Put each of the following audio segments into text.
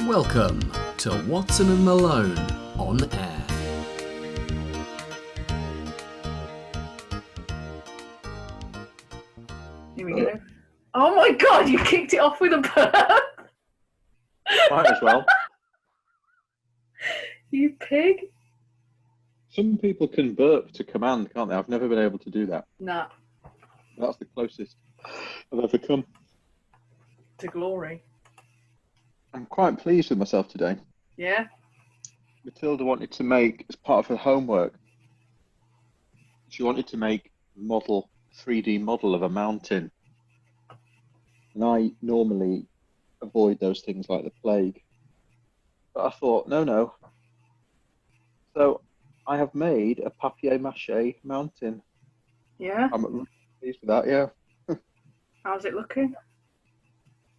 Welcome to Watson and Malone on air. Here we go. Oh my god, you kicked it off with a burp! Might as well. You pig. Some people can burp to command, can't they? I've never been able to do that. Nah, That's the closest I've ever come. to glory. I'm quite pleased with myself today. Yeah? Matilda wanted to make, as part of her homework, she wanted to make a 3D model of a mountain. And I normally avoid those things like the plague. But I thought, no. So I have made a papier-mâché mountain. Yeah? I'm really pleased with that, yeah. How's it looking?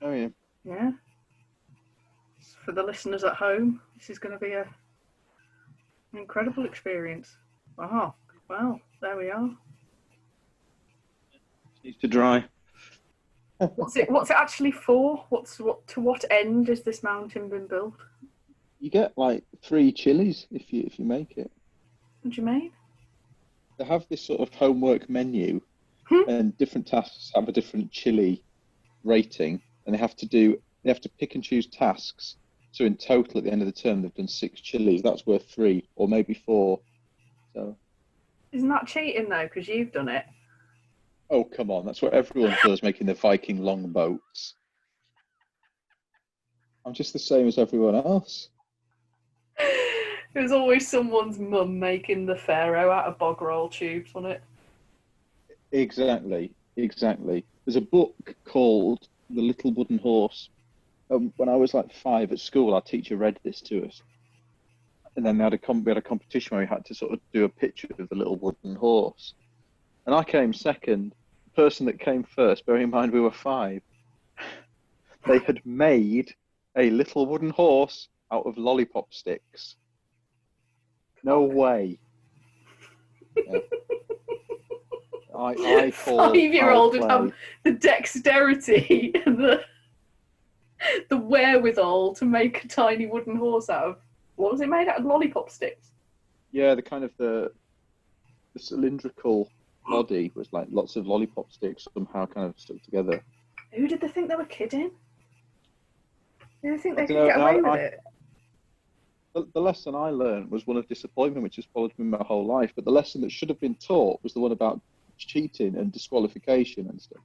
Oh, yeah. Yeah? For the listeners at home, this is going to be an incredible experience. Oh, well, there we are. Needs to dry. What's it actually for? To what end has this mountain been built? You get like 3 chilies if you make it. What do you mean? They have this sort of homework menu, and different tasks have a different chili rating, and they have to pick and choose tasks. So in total, at the end of the term, they've done 6 chilies. That's worth 3 or maybe 4. So. Isn't that cheating though? Because you've done it. Oh, come on. That's what everyone does, making their Viking longboats. I'm just the same as everyone else. There's always someone's mum making the pharaoh out of bog roll tubes, wasn't it? Exactly. There's a book called The Little Wooden Horse. When I was like 5 at school, our teacher read this to us. And then we had a competition where we had to sort of do a picture of the little wooden horse. And I came second. The person that came first, bearing in mind we were 5, they had made a little wooden horse out of lollipop sticks. No way. Yeah. I call 5-year-old would foul have play. the dexterity and the wherewithal to make a tiny wooden horse out of, what was it made out of? Lollipop sticks? Yeah, the cylindrical body was like lots of lollipop sticks somehow kind of stuck together. Who did they think they were kidding? Did they think they I could don't know, get away and with it? The lesson I learned was one of disappointment, which has followed me my whole life. But the lesson that should have been taught was the one about cheating and disqualification and stuff.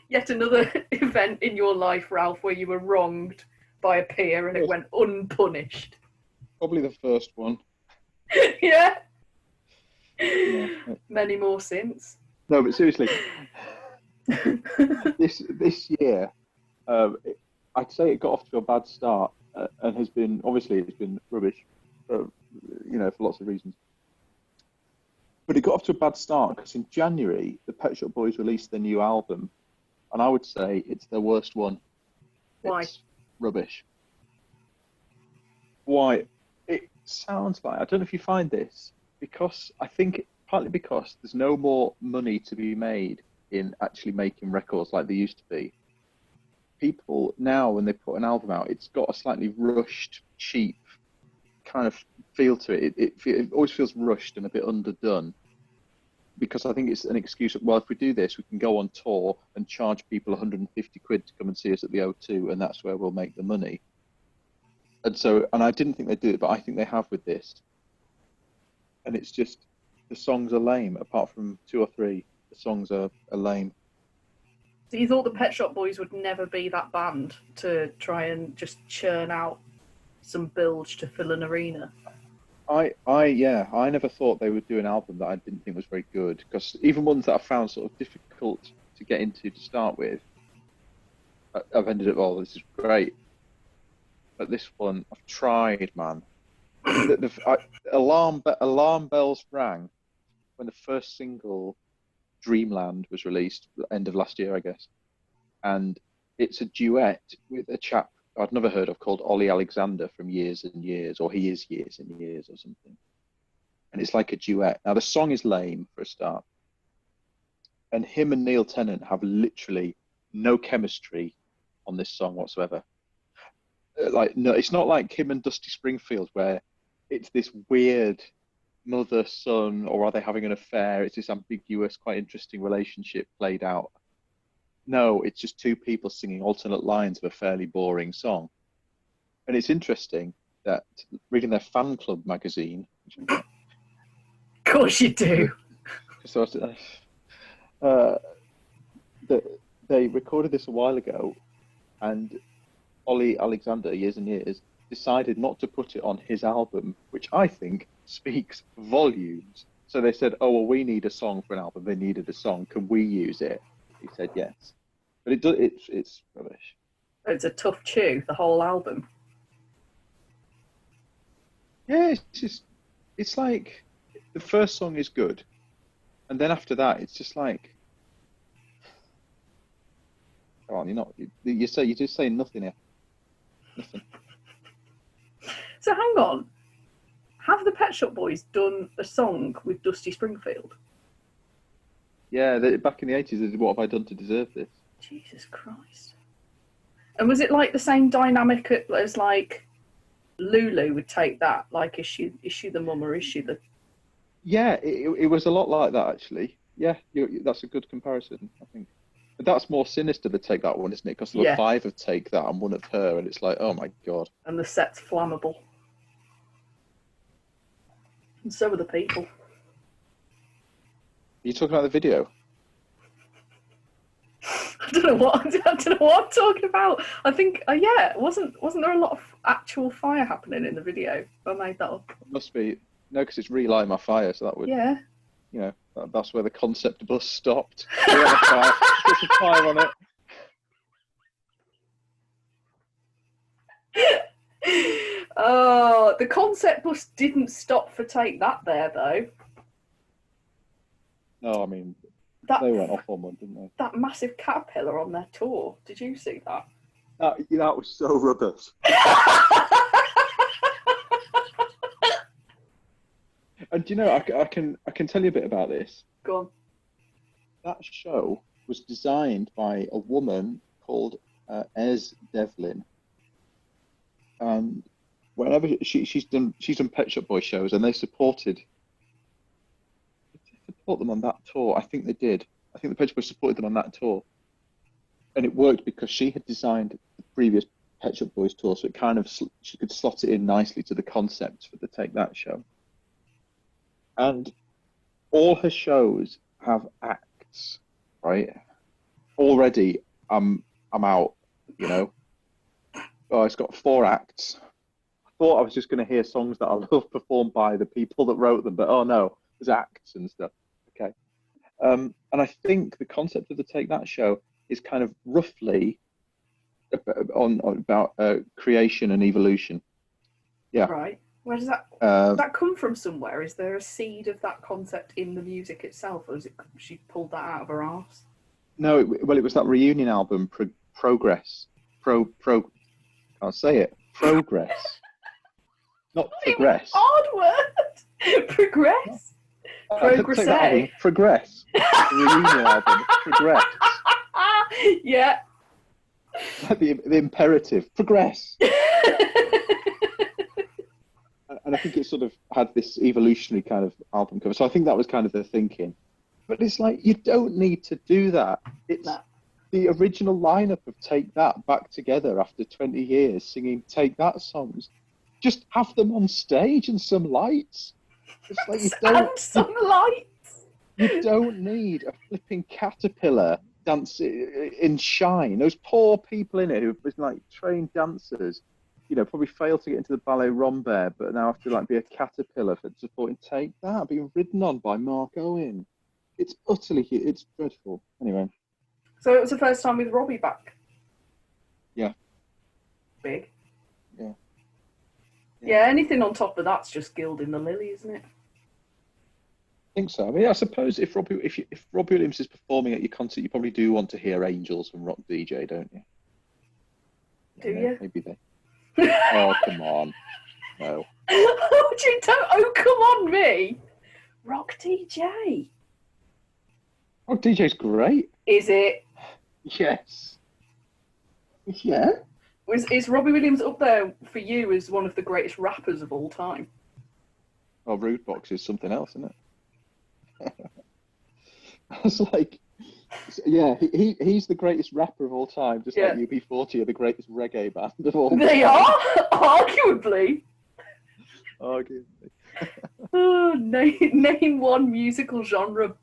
Yet another event in your life, Ralph, where you were wronged by a peer and it went unpunished. Probably the first one. Yeah. Yeah. Many more since. No, but seriously, this year, I'd say it got off to a bad start and has been, obviously, it's been rubbish, for lots of reasons. But it got off to a bad start because in January, the Pet Shop Boys released their new album, and I would say it's their worst one. Why? It's rubbish. Why? It sounds like, I don't know if you find this, because I think partly because there's no more money to be made in actually making records like there used to be. People now, when they put an album out, it's got a slightly rushed, cheap kind of feel to it. It always feels rushed and a bit underdone, because I think it's an excuse of, well, if we do this, we can go on tour and charge people 150 quid to come and see us at the O2, and that's where we'll make the money. And I didn't think they'd do it, but I think they have with this. And it's just, the songs are lame. Apart from 2 or 3, the songs are lame. So you thought the Pet Shop Boys would never be that band to try and just churn out some bilge to fill an arena? I never thought they would do an album that I didn't think was very good, because even ones that I found sort of difficult to get into to start with, I've ended up, oh, this is great. But this one, I've tried, man. Alarm bells rang when the first single, Dreamland, was released at the end of last year, I guess. And it's a duet with a chap I'd never heard of called Ollie Alexander from Years and Years, or He Is Years and Years or something. And it's like a duet. Now, the song is lame for a start. and him and Neil Tennant have literally no chemistry on this song whatsoever. Like, no, it's not like him and Dusty Springfield where it's this weird mother-son, or are they having an affair? It's this ambiguous, quite interesting relationship played out. No, it's just two people singing alternate lines of a fairly boring song. And it's interesting that reading their fan club magazine, Of course you do. so they recorded this a while ago, and Ollie Alexander, years and years, decided not to put it on his album, which I think speaks volumes. So they said, "Oh well, we need a song for an album. They needed a song. Can we use it?" He said yes, but it's rubbish. It's a tough chew, the whole album. Yeah, it's like the first song is good, and then after that, it's just like, come on, you just saying nothing here, nothing. So hang on, have the Pet Shop Boys done a song with Dusty Springfield? Yeah, back in the 80s, they did "What Have I Done to Deserve This?" Jesus Christ! And was it like the same dynamic as like Lulu would take that? Like, is she the mum or is she the? Yeah, it was a lot like that actually. Yeah, that's a good comparison, I think. But that's more sinister to Take That one, isn't it? Because there were 5 of Take That and 1 of Her, and it's like, oh my god. And the set's flammable. And so are the people. Are you talking about the video? I don't know what I'm talking about. I think, wasn't there a lot of actual fire happening in the video? I made that up. It must be. No, because it's Relight My Fire, so that would. Yeah. You know, that's where the concept bus stopped. Fire, put some fire on it. Oh, the concept bus didn't stop for Take That there, though. No, I mean, they went off on one, didn't they? That massive caterpillar on their tour. Did you see that? That was so rubbish. And you know, I can tell you a bit about this. Go on. That show was designed by a woman called Ez Devlin, and whenever she's done Pet Shop Boy shows, and they support them on that tour. I think they did. I think the Pet Shop Boys supported them on that tour, and it worked because she had designed the previous Pet Shop Boys tour, so it kind of she could slot it in nicely to the concept for the Take That show. And all her shows have acts, right? Already, I'm out, you know. Oh, it's got 4 acts. I thought I was just going to hear songs that I love performed by the people that wrote them, but oh no, there's acts and stuff. Okay. And I think the concept of the Take That show is kind of roughly about creation and evolution. Yeah. Right. Where does that come from somewhere? Is there a seed of that concept in the music itself, or is it she pulled that out of her arse? No, it was that reunion album, Progress. Can't say it. Progress. Not Progress. Hard word. Progress. Progress. Progress. The reunion album, Progress. Yeah. Like the imperative. Progress. And I think it sort of had this evolutionary kind of album cover. So I think that was kind of the thinking. But it's like, you don't need to do that. It's the original lineup of Take That back together after 20 years singing Take That songs. Just have them on stage and some lights. It's like some lights. You don't need a flipping caterpillar dancing in Shine. Those poor people in it who've been like trained dancers. You know, probably failed to get into the ballet Rambert, but now have to like be a caterpillar for supporting Take That, being ridden on by Mark Owen. It's it's dreadful. Anyway. So it was the first time with Robbie back? Yeah. Big. Yeah. Yeah, anything on top of that's just gilding the lily, isn't it? I think so. I mean, I suppose if Robbie Williams is performing at your concert, you probably do want to hear Angels from Rock DJ, don't you? Do you? Maybe they. Oh, come on. No. Oh, come on, me. Rock DJ. Oh, DJ's great. Is it? Yes. Yeah. Is Robbie Williams up there for you as one of the greatest rappers of all time? Oh, Rude Box is something else, isn't it? I was like, yeah, he's the greatest rapper of all time, just like UB40 are the greatest reggae band of all time. They are, arguably. Arguably. Oh, name one musical genre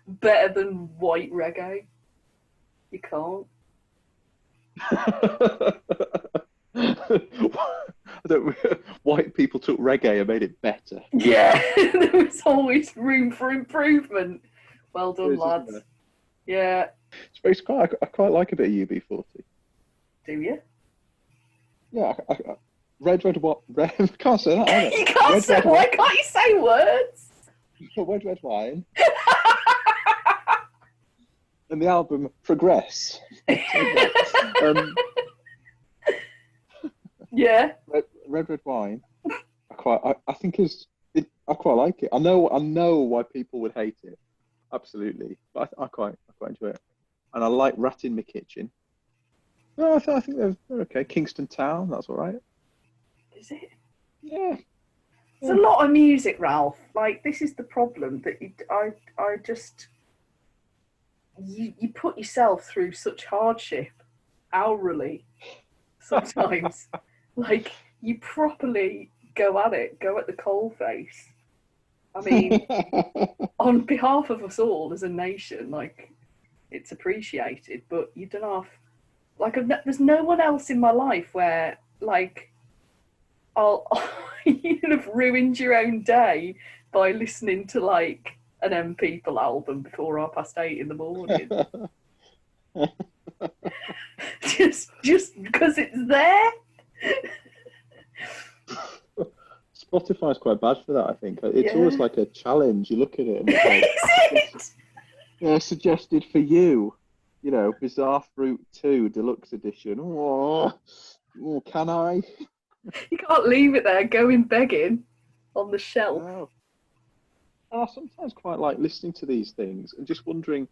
better than white reggae. You can't. White people took reggae and made it better. Yeah, there was always room for improvement. Well done, lads. Yeah. It's I quite like a bit of UB40. Do you? Yeah, red, what? Red, I can't say that either. You can't red, say, red, why can't you say words? Red wine. And the album Progress. Yeah. Red wine. I think I quite like it. I know why people would hate it. Absolutely, but I quite enjoy it, and I like Rat in My Kitchen. No, I think they're okay. Kingston Town, that's all right. Is it? Yeah. There's a lot of music, Ralph. Like, this is the problem that I just you put yourself through such hardship hourly sometimes. Like, you properly go at the coalface. I mean, on behalf of us all as a nation, like, it's appreciated, but you don't have, like, there's no one else in my life where, like, you'd have ruined your own day by listening to, like, an M People album before 8:30 in the morning. just because it's there. Spotify's quite bad for that, I think. It's always like a challenge. You look at it and it's like, suggested for you, Bizarre Fruit 2 Deluxe Edition. Oh, can I? You can't leave it there going begging on the shelf. No. I sometimes quite like listening to these things and just wondering,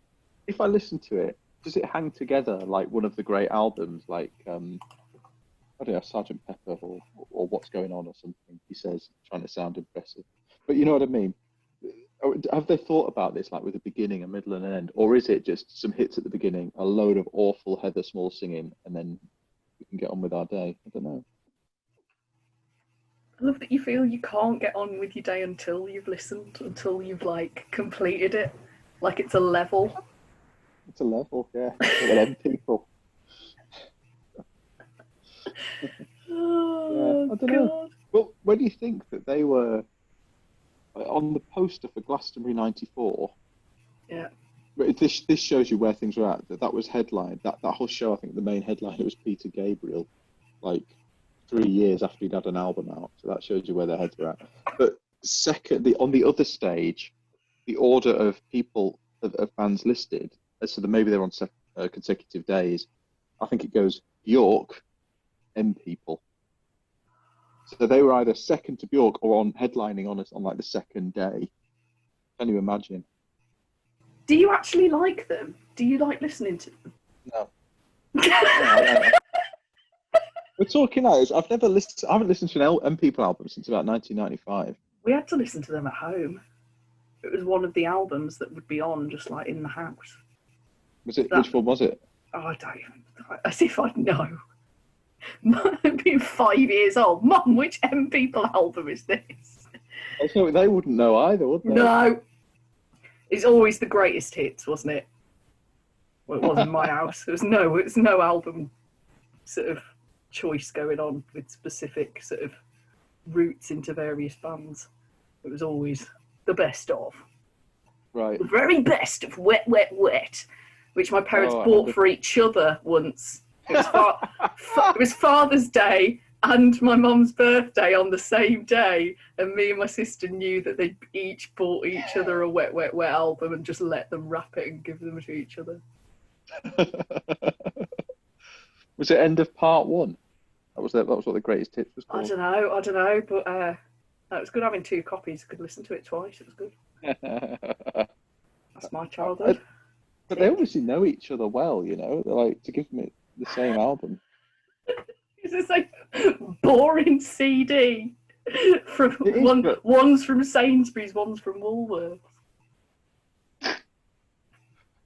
if I listen to it, does it hang together like one of the great albums, like I don't know, Sergeant Pepper or What's Going On or something, he says, trying to sound impressive. But you know what I mean? Have they thought about this, like with a beginning, a middle and an end? Or is it just some hits at the beginning, a load of awful Heather Small singing, and then we can get on with our day? I don't know. I love that you feel you can't get on with your day until you've listened, until you've, like, completed it. Like it's a level. It's a level, yeah. It's people. Oh, yeah, I don't know. Well, when do you think that they were on the poster for Glastonbury '94? Yeah. This shows you where things were at. That was headlined. That whole show, I think the main headliner was Peter Gabriel, like 3 years after he'd had an album out. So that shows you where their heads were at. But on the other stage, the order of people of bands listed, so that maybe they're on consecutive days. I think it goes Bjork, M People. So they were either second to Bjork or on headlining on like the second day. Can you imagine? Do you actually like them? Do you like listening to them? No. No. We're talking like I haven't listened to an M People album since about 1995. We had to listen to them at home. It was one of the albums that would be on just like in the house. Was it? Which one was it? Oh, I don't even. As if I'd know. I've been 5 years old. Mum, which M People album is this? They wouldn't know either, would they? No. It's always the greatest hits, wasn't it? Well, it was in my house. It's no album sort of choice going on with specific sort of routes into various bands. It was always the best of. Right. The very best of Wet, Wet, Wet, which my parents bought for each other once. It was Father's Day and my mum's birthday on the same day, and me and my sister knew that they each bought each other a Wet, Wet, Wet album and just let them wrap it and give them to each other. Was it end of part one? That was what the greatest hits was called. I don't know, but it was good having 2 copies. I could listen to it twice. It was good. That's my childhood. But they obviously know each other well, you know. They're like, to give them the same album. It's just like boring CD. From It is, but one's from Sainsbury's, one's from Woolworths.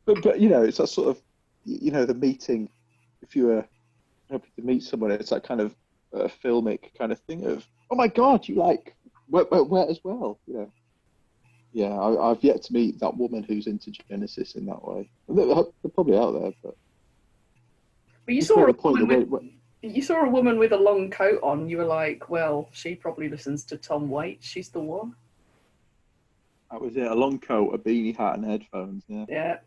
but you know, it's that sort of, you know, the meeting. If you were hoping to meet someone, it's that kind of filmic kind of thing of, oh my God, you like where as well, you know. Yeah, I've yet to meet that woman who's into Genesis in that way. They're probably out there, but you just saw make a the point woman that you saw a woman with a long coat on. You were like, well, she probably listens to Tom Waits. She's the one. that was it. A long coat, a beanie hat, and headphones. Yeah, Yeah.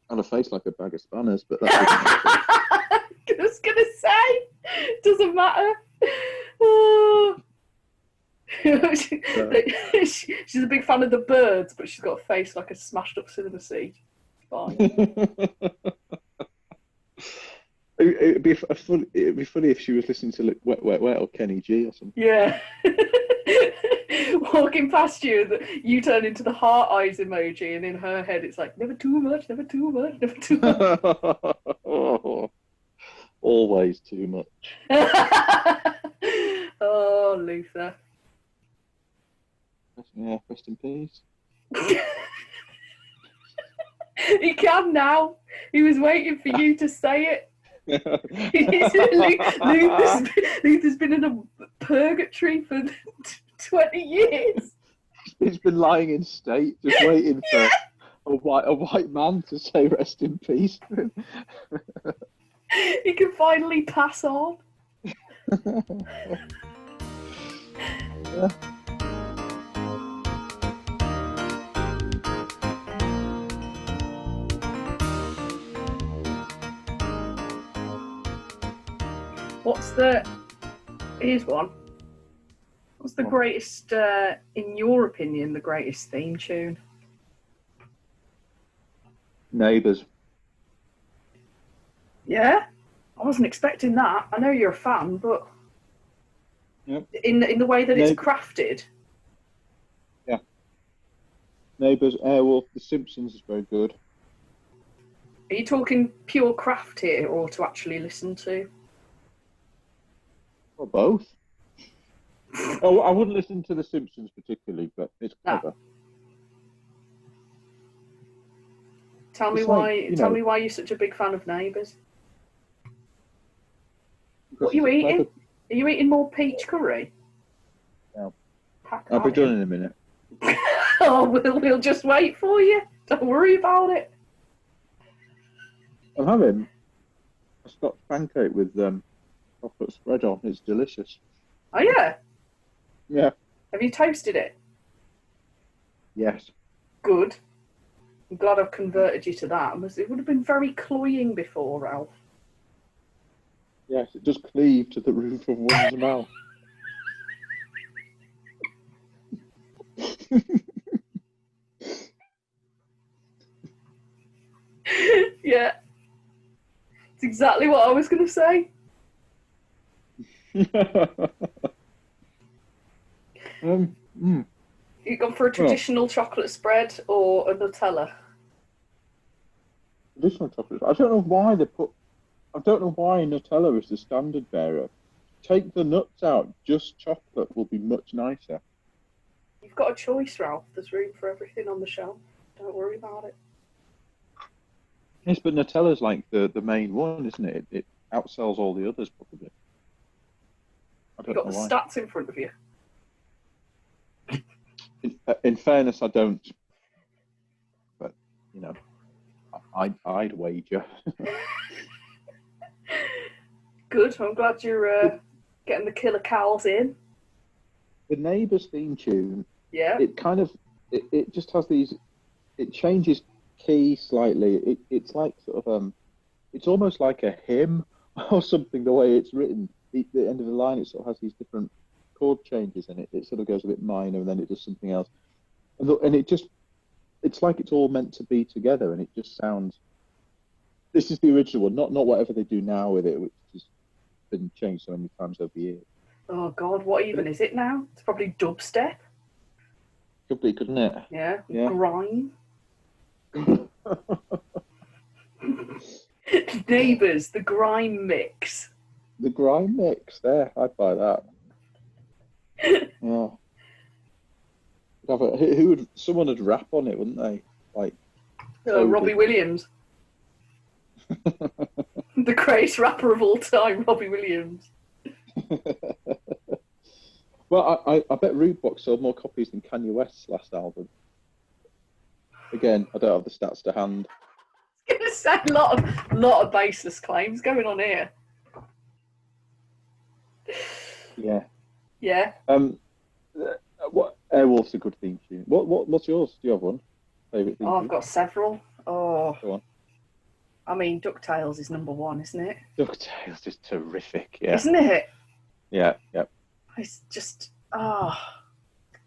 and a face like a bag of spanners. But that's I was gonna say, doesn't matter. Oh. She's a big fan of the Birds, but she's got a face like a smashed up cinema seat. Fine. It'd be funny if she was listening to Wet Wet Wet or Kenny G or something. Yeah. Walking past you, you turn into the heart eyes emoji, and in her head it's like, never too much, never too much, never too much. Oh, always too much. Oh, Luther. Yeah, rest in peace. He can now. He was waiting for you to say it. Luther's been in a purgatory for 20 years. He's been lying in state, just waiting for a white man to say rest in peace. He can finally pass on. Yeah. Here's one. What's the greatest, in your opinion, the greatest theme tune? Neighbours. Yeah? I wasn't expecting that. I know you're a fan, but Yep. in the way that it's crafted. Yeah. Neighbours, Airwolf, The Simpsons is very good. Are you talking pure craft here, or to actually listen to? Or both. Oh, I wouldn't listen to The Simpsons particularly, but it's clever. Tell me why you're such a big fan of Neighbours. What are you eating? Are you eating more peach curry? No. I'll be done in a minute. Oh, we'll just wait for you. Don't worry about it. I'm having a Scotch pancake with chocolate spread on. It's delicious. Oh, yeah? Yeah. Have you toasted it? Yes. Good. I'm glad I've converted you to that. It would have been very cloying before, Ralph. Yes, it does cleave to the roof of one's mouth. Yeah. It's exactly what I was going to say. You gone for a traditional chocolate spread or a Nutella? Traditional chocolate. I don't know why Nutella is the standard bearer. Take the nuts out. Just chocolate will be much nicer. You've got a choice, Ralph. There's room for everything on the shelf. Don't worry about it. Yes, but Nutella's like the main one, isn't it? It outsells all the others, probably. You've got the stats in front of you. In fairness, I don't. But, you know, I'd wager. Good. I'm glad you're getting the killer cows in. The Neighbours theme tune. Yeah. It kind of it just has these. It changes key slightly. It's like sort of it's almost like a hymn or something. The way it's written, the end of the line, it sort of has these different chord changes, and it sort of goes a bit minor, and then it does something else, and it's like it's all meant to be together, and it just sounds. This is the original one, not whatever they do now with it, which has been changed so many times over the years. Oh God, what even is it now? It's probably dubstep. Could be, couldn't it? Yeah. Grime. Neighbours, the grime mix. The grime mix there, I'd buy that. Yeah. Who would? Someone would rap on it, wouldn't they? Like Robbie Williams. The greatest rapper of all time, Robbie Williams. Well, I bet Rudebox sold more copies than Kanye West's last album. Again, I don't have the stats to hand. I was going to say a lot of baseless claims going on here. Yeah. Yeah. What Airwolf's a good theme tune. What's yours? Do you have one? Favorite theme tune? I've got several. Oh. Go on. I mean, DuckTales is number one, isn't it? DuckTales is terrific. Yeah. Isn't it? Yeah. Yeah. It's just The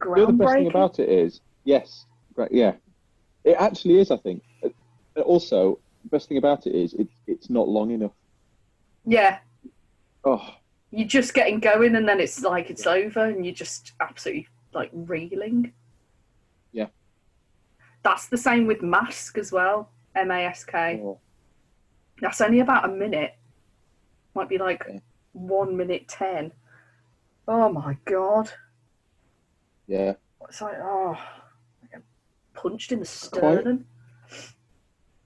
groundbreaking. best thing about it is, yes, great, yeah, it actually is. I think. Also, the best thing about it is it's not long enough. Yeah. Oh. You're just getting going, and then it's like it's over, and you're just absolutely like reeling. Yeah. That's the same with Mask as well. Mask. Oh. That's only about a minute. Might be like Yeah. 1 minute 10. Oh my god. Yeah. It's like like punched in the sternum.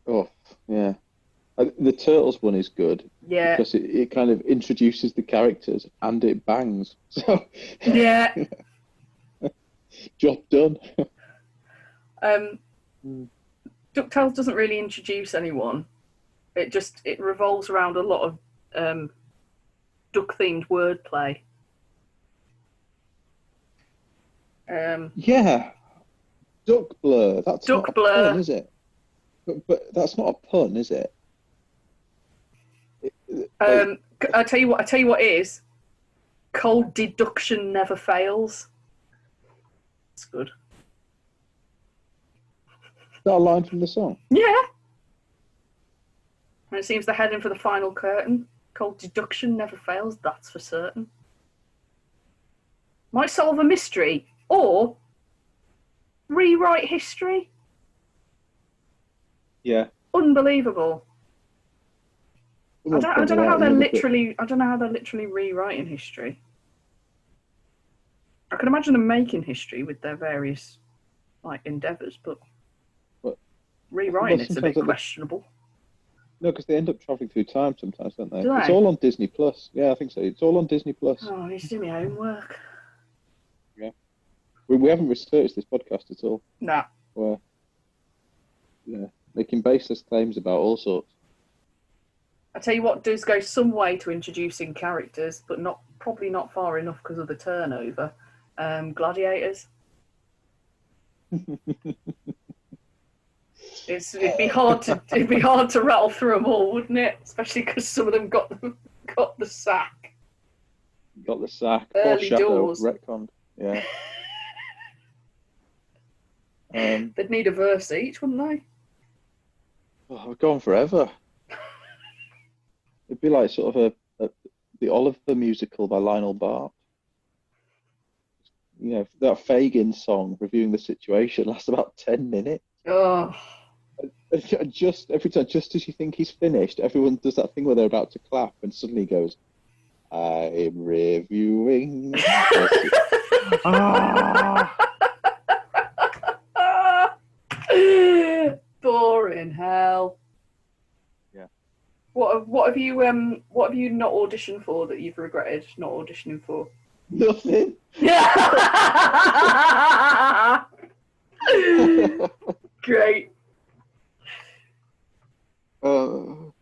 Oh, yeah. The Turtles one is good. Yeah. Because it kind of introduces the characters and it bangs. So Yeah. job done. DuckTales doesn't really introduce anyone. It revolves around a lot of duck-themed wordplay. Yeah. Duck blur. That's Duck not blur. a pun, is it? But that's not a pun, is it? I tell you what it is. Cold deduction never fails. It's good. Is that a line from the song? Yeah. And it seems they're heading for the final curtain. Cold deduction never fails, that's for certain. Might solve a mystery or rewrite history. Yeah. Unbelievable. I don't know how they're literally. I don't know how they're literally rewriting history. I can imagine them making history with their various endeavours, but rewriting it's a bit questionable. No, because they end up travelling through time sometimes, don't they? Do It's they? all on Disney Plus. Yeah, I think so. It's all on Disney Plus. Oh, I need to do my homework. Yeah. We haven't researched this podcast at all. Nah. We're making baseless claims about all sorts. I tell you what does go some way to introducing characters, but probably not far enough because of the turnover. Gladiators. It'd be hard to rattle through them all, wouldn't it? Especially because some of them got the sack. Got the sack. Early Shadow, doors. retconned. Yeah. They'd need a verse each, wouldn't they? Oh, we're going forever. It'd be like sort of the Oliver musical by Lionel Bart. You know, that Fagin song reviewing the situation lasts about 10 minutes. Oh. Just every time, just as you think he's finished, everyone does that thing where they're about to clap, and suddenly he goes, "I'm reviewing." Boring hell. Yeah. What have you not auditioned for that you've regretted not auditioning for? Nothing. Great. No,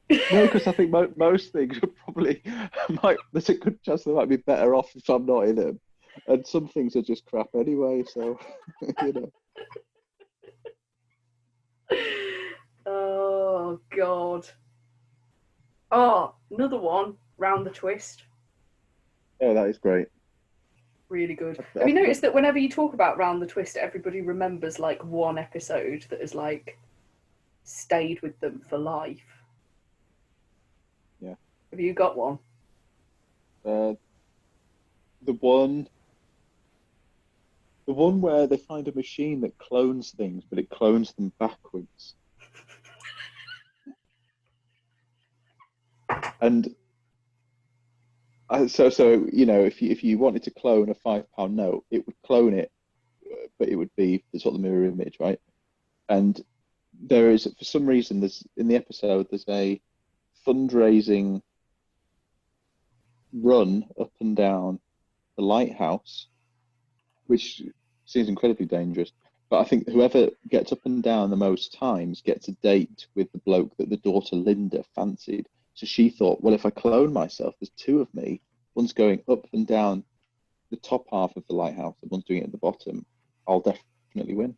because I think most things are probably there's a good chance they might be better off if I'm not in them, and some things are just crap anyway. So, you know. Oh God. Oh, another one. Round the Twist. Oh, that is great. Really good. Have you noticed that whenever you talk about Round the Twist, everybody remembers like one episode that has like stayed with them for life? Yeah. Have you got one? The one where they find a machine that clones things, but it clones them backwards. And so if you wanted to clone a £5 note, it would clone it, but it would be the sort of mirror image, right? And there is, for some reason, there's in the episode there's a fundraising run up and down the lighthouse, which seems incredibly dangerous. But I think whoever gets up and down the most times gets a date with the bloke that the daughter Linda fancied. So she thought, well, if I clone myself, there's two of me. One's going up and down the top half of the lighthouse, and one's doing it at the bottom. I'll definitely win.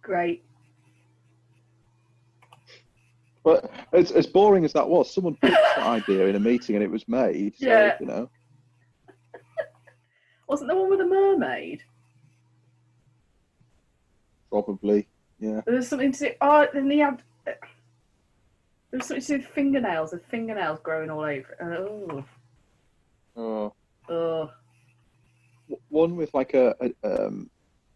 Great. But as boring as that was, someone pitched that idea in a meeting and it was made. So, Yeah. you know. Wasn't there one with a mermaid? Probably, yeah. There was something to do. Oh, then he had. There was something to do with fingernails. The fingernails growing all over. Oh. Oh. One with like a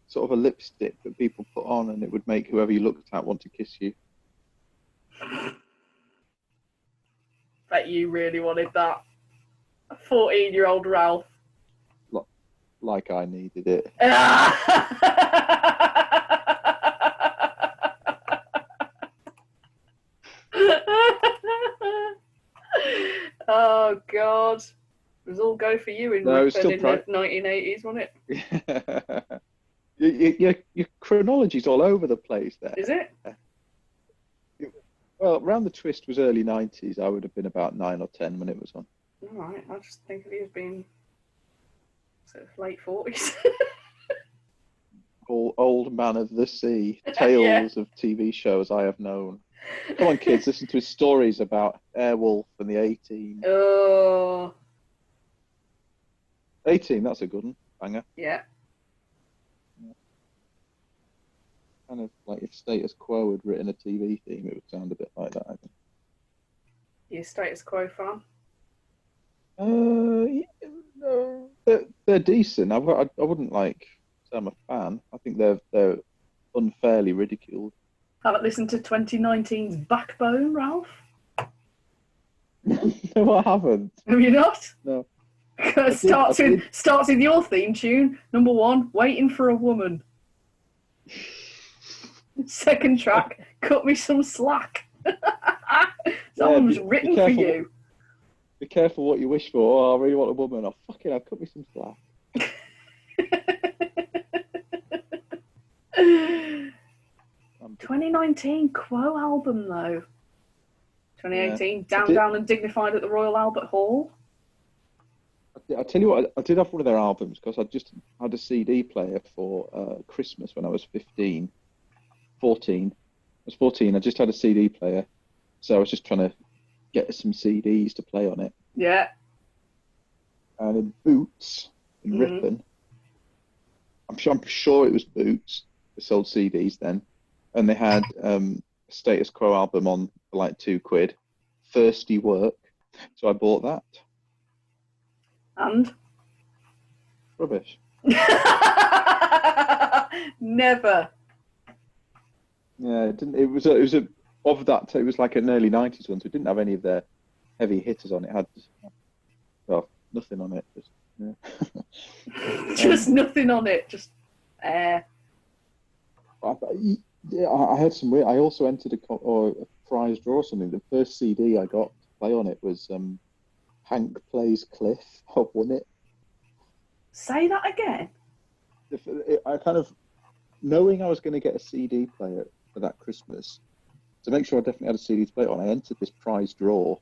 sort of a lipstick that people put on, and it would make whoever you looked at want to kiss you. Bet you really wanted that. A 14-year-old Ralph. Like I needed it. Oh God. It was all go for you in Ripon in the 1980s, wasn't it? Your chronology's all over the place there. Is it? Well, Round the Twist was early 90s. I would have been about 9 or 10 when it was on. All right. I just think of you as being sort of late 40s. Old man of the sea, tales of TV shows I have known. Come on, kids, listen to his stories about Airwolf and the A-Team. Oh. A-Team, that's a good one. Banger. Yeah. Kind of like if Status Quo had written a TV theme, it would sound a bit like that, I think. You a Status Quo fan? Yeah, no, they're decent. I wouldn't like say I'm a fan. I think they're unfairly ridiculed. Haven't listened to 2019's Backbone, Ralph? No, I haven't. Have you not? No. Starts with your theme tune. Number 1, Waiting for a Woman. Second track, Cut Me Some Slack. Someone's written for you. Be careful what you wish for. Oh, I really want a woman. Oh, fucking hell, cut me some slack. 2019 Quo album, though. 2018, yeah. Down and Dignified at the Royal Albert Hall. I tell you what, I did have one of their albums because I just had a CD player for Christmas when I was 14. I was 14, I just had a CD player. So I was just trying to get some CDs to play on it. Yeah. And in Boots, in Ripon, I'm sure it was Boots, they sold CDs then. And they had a Status Quo album on for like £2. Thirsty Work. So I bought that. And? Rubbish. Never. Yeah, it didn't. It was of that. It was like an early '90s one, so it didn't have any of their heavy hitters on it. It had nothing on it. Just nothing on it. Just air. Yeah, I had some weird. I also entered a prize draw or something. The first CD I got to play on it was Hank Plays Cliff. I won it. Say that again. I kind of, knowing I was going to get a CD player for that Christmas, to make sure I definitely had a CD to play on, I entered this prize draw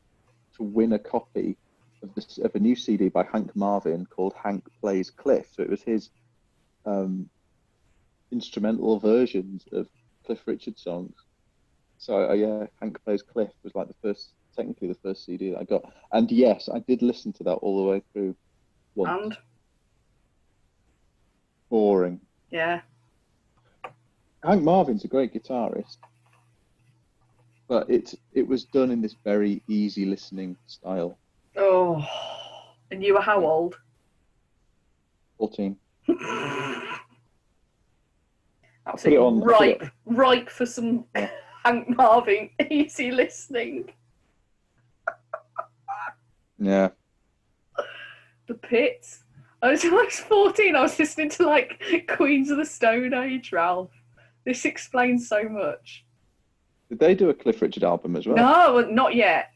to win a copy of a new CD by Hank Marvin called Hank Plays Cliff. So it was his instrumental versions of Cliff Richard songs. So yeah, Hank Plays Cliff was like technically the first CD that I got. And yes, I did listen to that all the way through once. And? Boring. Yeah. Hank Marvin's a great guitarist, but it was done in this very easy listening style. Oh, and you were how old? 14. Absolutely ripe for some Hank Marvin easy listening. Yeah. The Pits. When I was 14, I was listening to like Queens of the Stone Age, Ralph. This explains so much. Did they do a Cliff Richard album as well? No, not yet.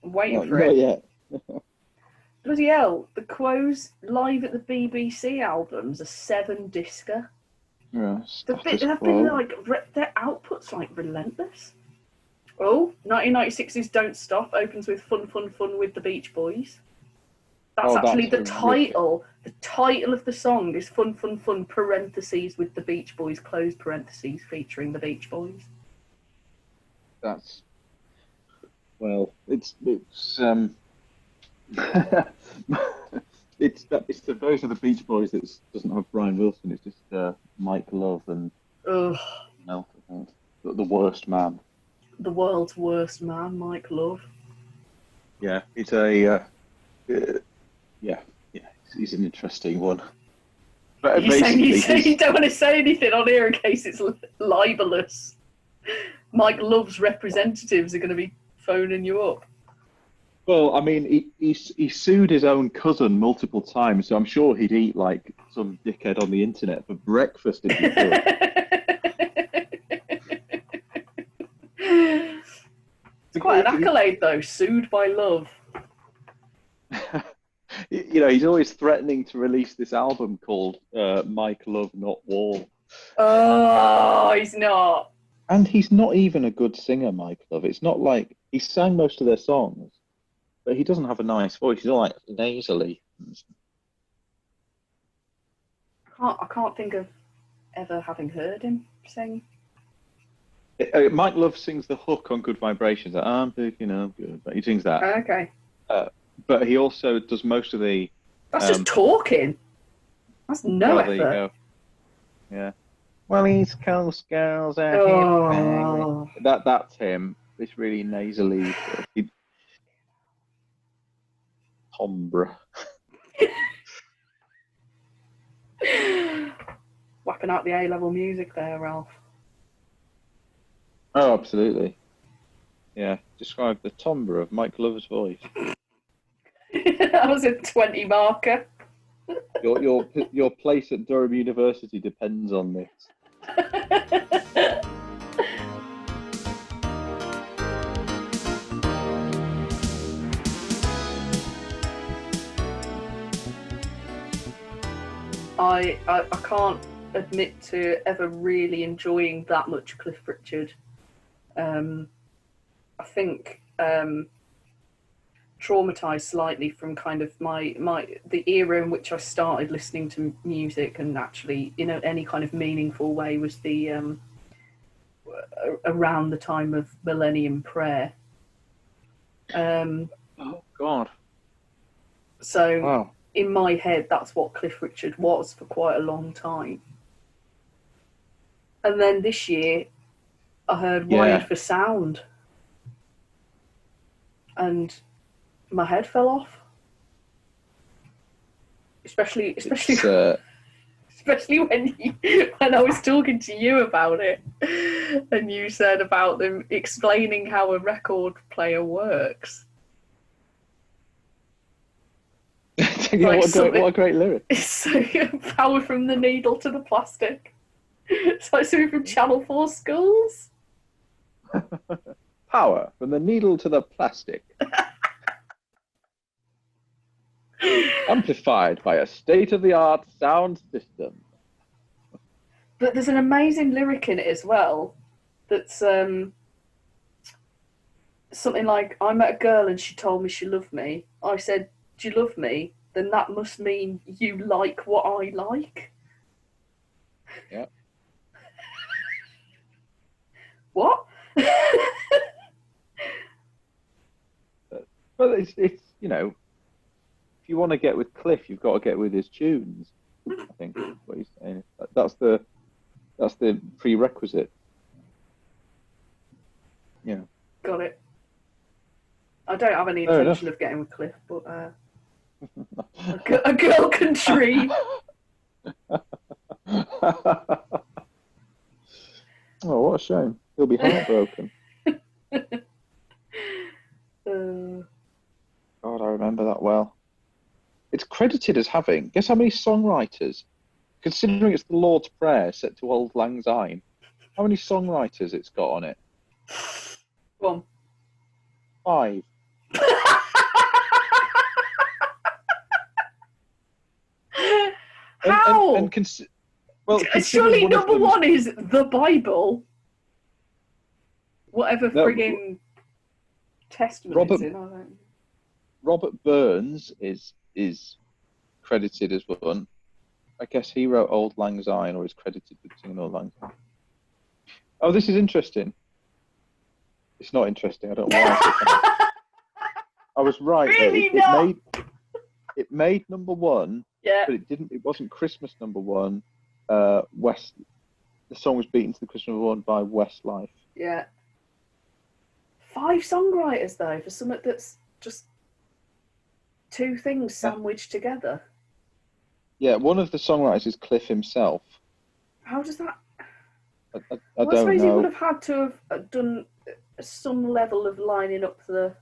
I'm waiting for not it. yet. Bloody hell, the Quo's live at the BBC albums are 7-discer. Yeah, They've been like, their output's like relentless. Oh, 1996's Don't Stop opens with Fun, Fun, Fun with the Beach Boys. That's actually the title. The title of the song is Fun, Fun, Fun, parentheses with the Beach Boys, close parentheses, featuring the Beach Boys. That's, well, it's it's the version of the Beach Boys that doesn't have Brian Wilson. It's just Mike Love and no, the worst man. The world's worst man, Mike Love. Yeah, it's a he's an interesting one. But you don't want to say anything on here in case it's libelous. Mike Love's representatives are going to be phoning you up. Well, I mean, he sued his own cousin multiple times, so I'm sure he'd eat like some dickhead on the internet for breakfast if he could. It's quite an accolade, though. Sued by Love. You know, he's always threatening to release this album called Mike Love, Not War. Oh, he's not. And he's not even a good singer, Mike Love. It's not like he sang most of their songs, but he doesn't have a nice voice. He's all like nasally. I can't think of ever having heard him sing. Mike Love sings the hook on Good Vibrations. Like, I'm picking up good. He sings that. Okay. But he also does most of the... That's just talking. That's no effort. There you go. Yeah. Well, East Coast girls are him. That's him. It's really nasally. Timbre. Whapping out the A-level music there, Ralph. Oh, absolutely. Yeah. Describe the timbre of Mike Love's voice. That was a 20 marker. Your place at Durham University depends on this. I can't admit to ever really enjoying that much Cliff Richard. I think traumatized slightly from kind of the era in which I started listening to music and actually, you know, any kind of meaningful way was the around the time of Millennium Prayer. Oh God! So wow. In my head, that's what Cliff Richard was for quite a long time. And then this year, I heard Wired for Sound, and my head fell off. Especially when I was talking to you about it, and you said about them explaining how a record player works. What a great lyric! It's like power from the needle to the plastic. It's like something from Channel 4 schools. Power from the needle to the plastic. Amplified by a state-of-the-art sound system. But there's an amazing lyric in it as well. That's something like, I met a girl and she told me she loved me. I said, do you love me? Then that must mean you like what I like. Yeah. What? But it's you know, if you want to get with Cliff, you've got to get with his tunes. I think is what he's saying. That's the prerequisite. Yeah. Got it. I don't have any intention of getting with Cliff, but a girl can dream. Oh, what a shame. He'll be heartbroken. God, I remember that well. It's credited as having, guess how many songwriters? Considering it's the Lord's Prayer set to Auld Lang Syne, how many songwriters it's got on it? Go on. 5. How? Well, surely one of number them- one is the Bible. Whatever No, frigging testament it's in. I don't... Robert Burns is credited as one. I guess he wrote Auld Lang Syne, or is credited with singing Auld Lang Syne. Oh, this is interesting. It's not interesting. I don't know why. I was right. Really It made number one, Yeah. but it wasn't Christmas number one. The song was beaten to the Christmas number one by Westlife. Yeah. 5 songwriters though for something that's just 2 things sandwiched together. Yeah, one of the songwriters is Cliff himself. How does that? I Well, I don't suppose he know. would have had to have done some level of lining up the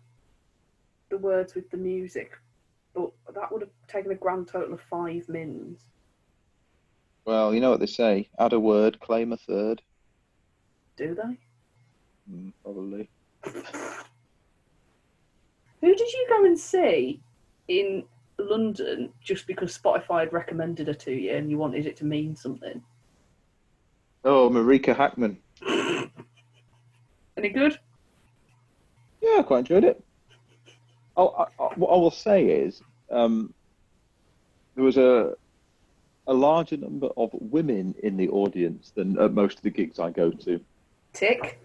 words with the music, but that would have taken a grand total of 5 mins. Well, you know what they say: add a word, claim a third. Do they? Probably. Who did you go and see in London just because Spotify had recommended her to you and you wanted it to mean something? Oh, Marika Hackman. Any good? Yeah, I quite enjoyed it. What I will say is, there was a larger number of women in the audience than at most of the gigs I go to. Tick.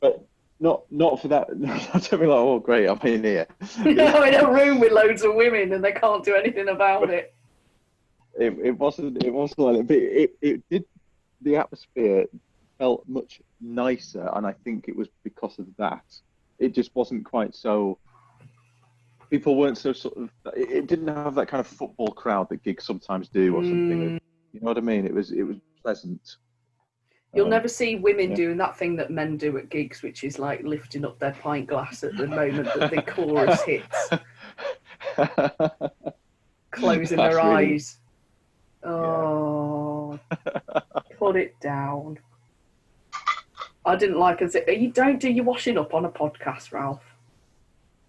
But not for that. I don't be like, oh great, I'm in here. In a room with loads of women and they can't do anything about it. It wasn't like that, but it did. The atmosphere felt much nicer, and I think it was because of that. It just wasn't quite so. People weren't so sort of. It didn't have that kind of football crowd that gigs sometimes do, or something. You know what I mean? It was pleasant. You'll never see women doing that thing that men do at gigs, which is like lifting up their pint glass at the moment that the chorus hits, closing their eyes. Oh, put it down. I didn't like it. You don't do your washing up on a podcast, Ralph.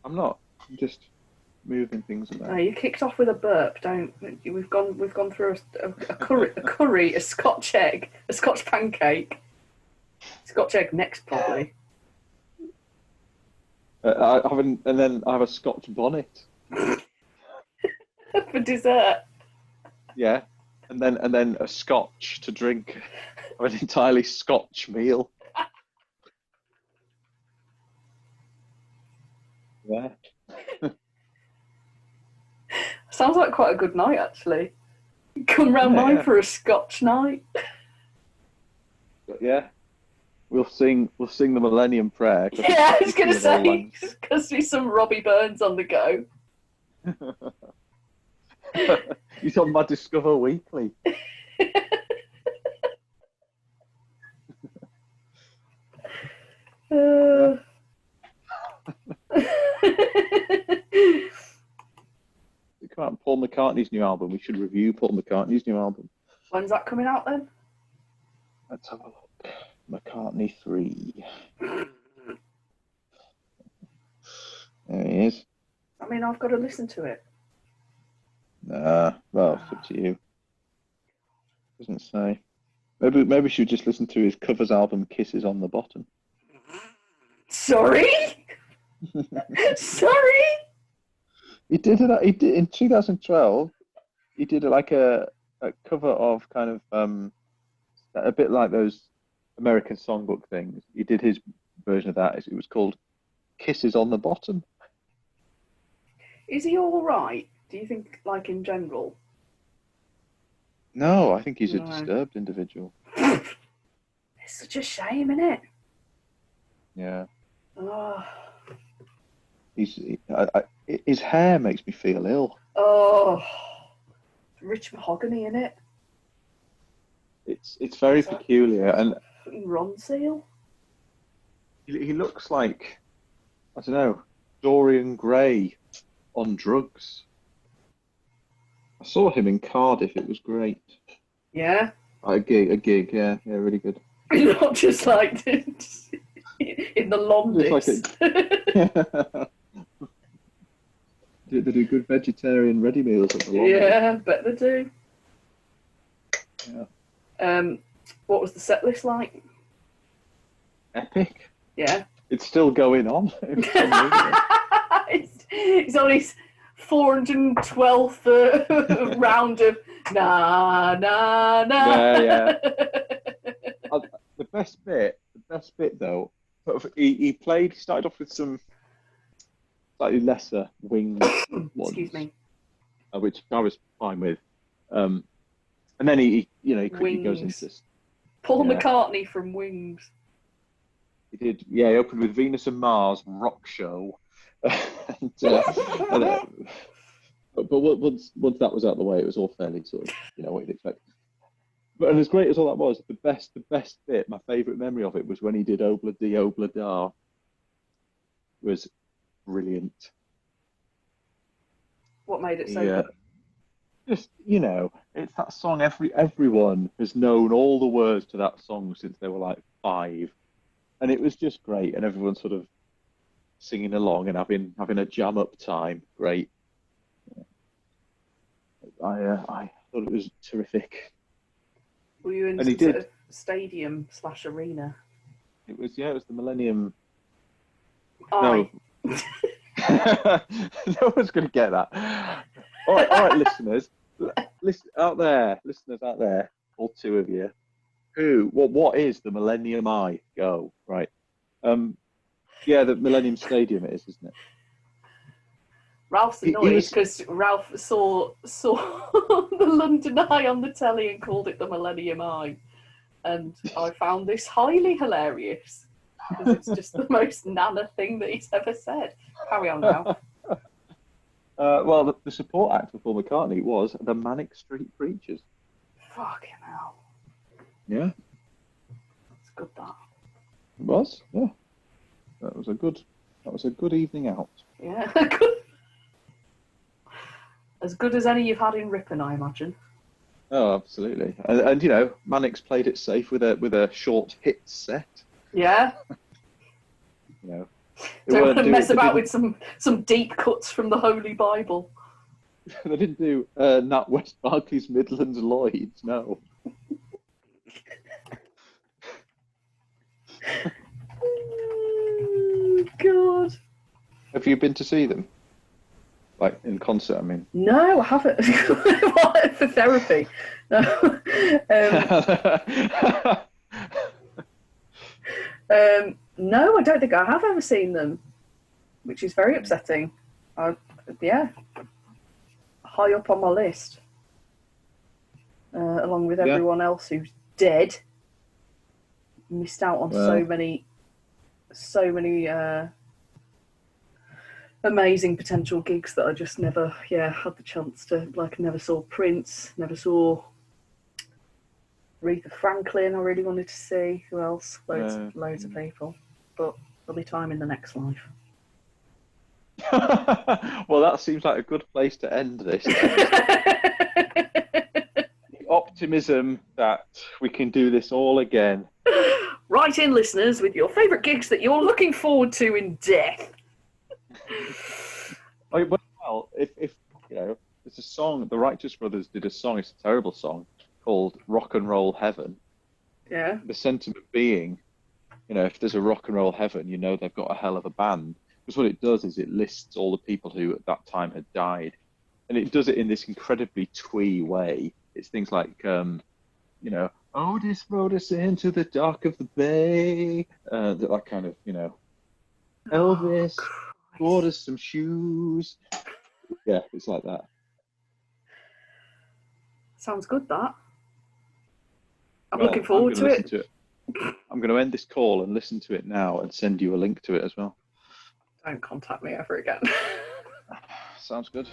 I'm not. I'm just moving things around. No, you kicked off with a burp. Don't. We've gone through a curry, a Scotch egg, a Scotch pancake, Scotch egg next probably. I have a Scotch bonnet. For dessert. Yeah, and then a Scotch to drink. An entirely Scotch meal. Yeah. Sounds like quite a good night, actually. Come round mine for a Scotch night. But yeah, we'll sing the Millennium Prayer. Yeah, I was going to say, because there's some Robbie Burns on the go. He's on my Discover Weekly. Come out Paul McCartney's new album. We should review Paul McCartney's new album. When's that coming out then? Let's have a look. McCartney 3. There he is. I mean, I've got to listen to it. Well, it's up to you. Doesn't say. Maybe we should just listen to his covers album Kisses on the Bottom. Sorry? Sorry? He did in 2012. He did like a cover of kind of a bit like those American songbook things. He did his version of that. It was called Kisses on the Bottom. Is he all right? Do you think, like in general? No, I think he's a disturbed individual. It's such a shame, isn't it? Yeah. Oh. His hair makes me feel ill. Oh. Rich mahogany, innit? It's very peculiar, and Ron Seal? he looks like, I don't know, Dorian Gray on drugs. I saw him in Cardiff. It was great. Yeah. A gig. Yeah, really good. Not just like in the Londis. They do good vegetarian ready meals at the Londis. Yeah, bet they do. Yeah. What was the set list like? Epic. Yeah. It's still going on. It's on his 412th round of na. Yeah. The best bit though, he started off with some slightly lesser wing ones, excuse me, which I was fine with, and then he quickly goes into Paul McCartney from Wings. He did, he opened with Venus and Mars Rock Show, but once that was out of the way, it was all fairly sort of what you'd expect. But and as great as all that was, the best bit, my favourite memory of it was when he did Obla Di Obla Da. It was brilliant. What made it so good? Just it's that song. Everyone has known all the words to that song since they were like 5, and it was just great. And everyone sort of singing along and having a jam up time. Great. I thought it was terrific. Were you in some sort of stadium/arena? It was the Millennium. No. No one's going to get that. All right, listeners out there, all 2 of you. What is the Millennium Eye? Go right. The Millennium Stadium it is, isn't it? Ralph's annoyed because Ralph saw the London Eye on the telly and called it the Millennium Eye, and I found this highly hilarious because it's just the most nana thing that he's ever said. Carry on now. Well, the support act for Paul McCartney was the Manic Street Preachers. Fucking hell. Yeah. That's good, that. It was, yeah. That was a good evening out. Yeah, as good as any you've had in Ripon, I imagine. Oh, absolutely. And Manic's played it safe with a short hit set. Yeah. Don't want to mess about with some deep cuts from the Holy Bible. They didn't do Nat West Barclays Midlands Lloyds, no. Oh, God. Have you been to see them? Like in concert, I mean. No, I haven't. For therapy. No. No, I don't think I have ever seen them, which is very upsetting. High up on my list, along with everyone else who's dead. Missed out on so many amazing potential gigs that I just never had the chance to. Like, I never saw Prince, never saw Aretha Franklin. I really wanted to see. Who else? Loads of people, but there'll be time in the next life. Well, that seems like a good place to end this. The optimism that we can do this all again. Write in, listeners, with your favourite gigs that you're looking forward to in death. Well, if it's a song. The Righteous Brothers did a song. It's a terrible song called "Rock and Roll Heaven." Yeah. The sentiment being, if there's a rock and roll heaven, they've got a hell of a band. Because what it does is it lists all the people who at that time had died, and it does it in this incredibly twee way. It's things like, Otis rode us into the dock of the bay. That kind of, Elvis bought us some shoes. Yeah, it's like that. Sounds good, that. I'm looking forward to it. I'm going to end this call and listen to it now and send you a link to it as well. Don't contact me ever again. Sounds good.